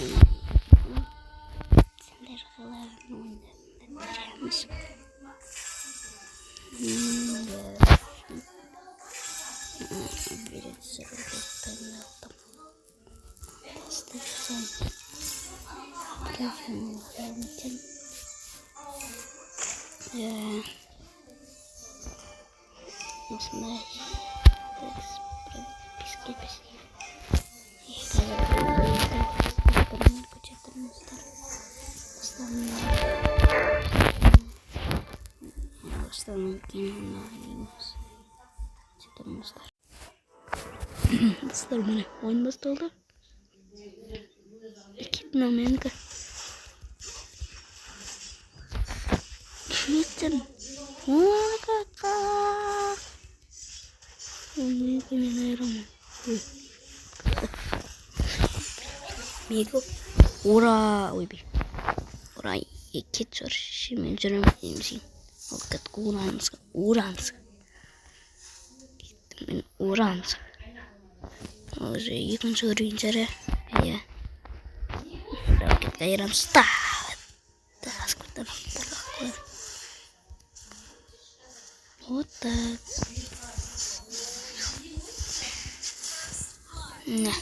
Sindirhalarını birisi öğretmen yaptım. Testi güzel. Telefonu öğrendim. Nasıl ne? Pis. Dostlar bana oyun bastı oldu. İki dinlemeyen de. Neden? Oh kaka. Onu kimin ayıramam. Migo. Ora, oi bi. Ora iki çarşı canım imsin. Fakat Uransk. Min Uransk. Уже екінші рейнджері иә ракетка айран ставит сколько вот так на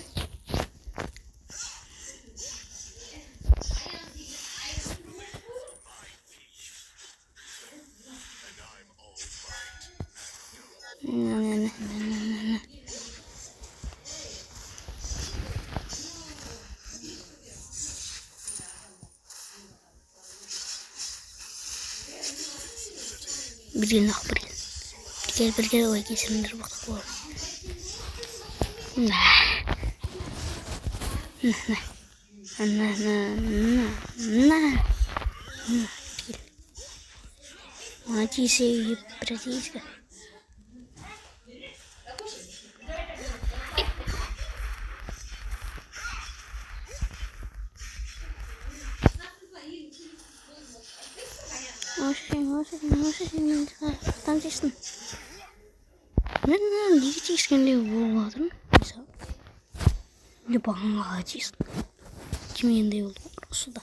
Bilgin ой кесіріндер бақтық бол на тисе братишка Очень, там честно. Мен дегетишкенде болатын. Мысалы. Любаңға честно. Тимендей болды осыда.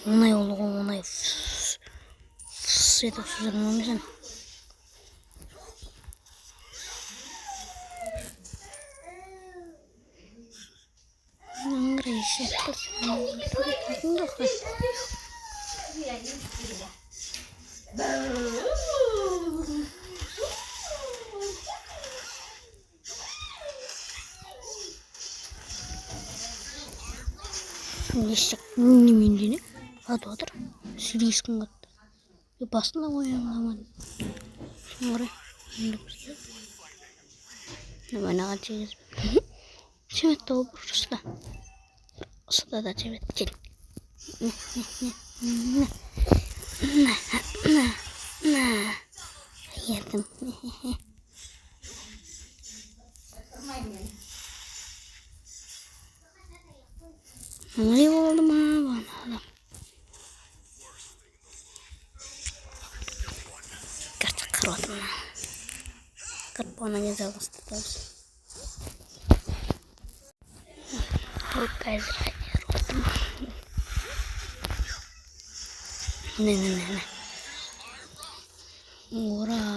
Оңай олы оңай. Етіп сөзірін өмесен. Нестек немендені атып отыр. Сирийскін қатты. Басында ойынламады. Орай. Наманаға тегіз. Чемет тауып ұрысты. Осыда да чемет кел. На. Ердім. Ne oldu mu bana? Gerçek kırmadım lan. Kırpana güzel ısıtıyoruz. Çok güzel kırmadım. Ne. Ora.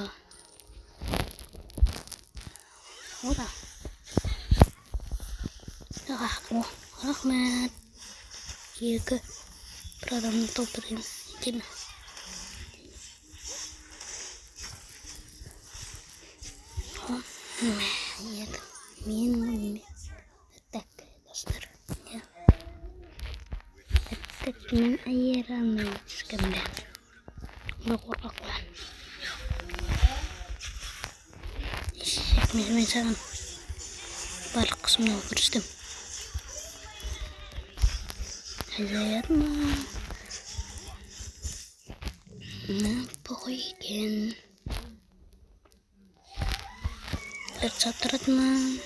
Oh, rahmat. Екі бір адамды толтырайын екен. Мен так достар. Так мен айырамын ешкімді. Бұл қорқақ болан. Мен саған барлық қысымды көрістім. Наверно. Похуй екен. Жатырдым.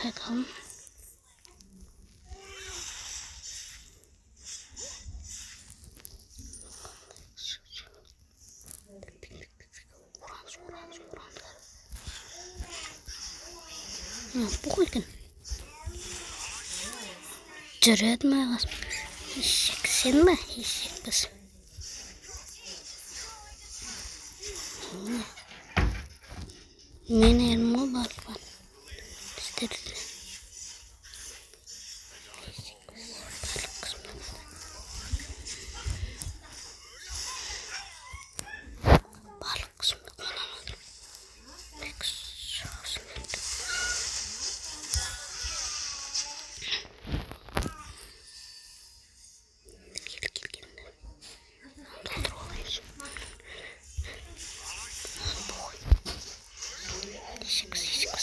Айтам. Bu koyken. Cüret mi kız? Eşek sen mi? Eşek kız. Ne elma balık var. İsterdi. Balık kısmı kullanılır. Pek sağsın. Gel. Doldur olayım. Eşek kız. Eşek.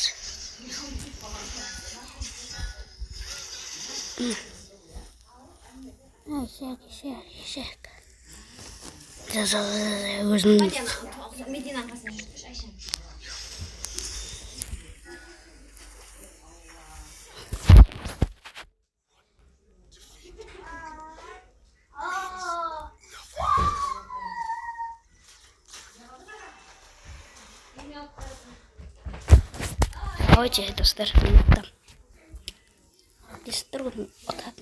Özünün Давайте, достар. Там. Здесь трудно. Вот так.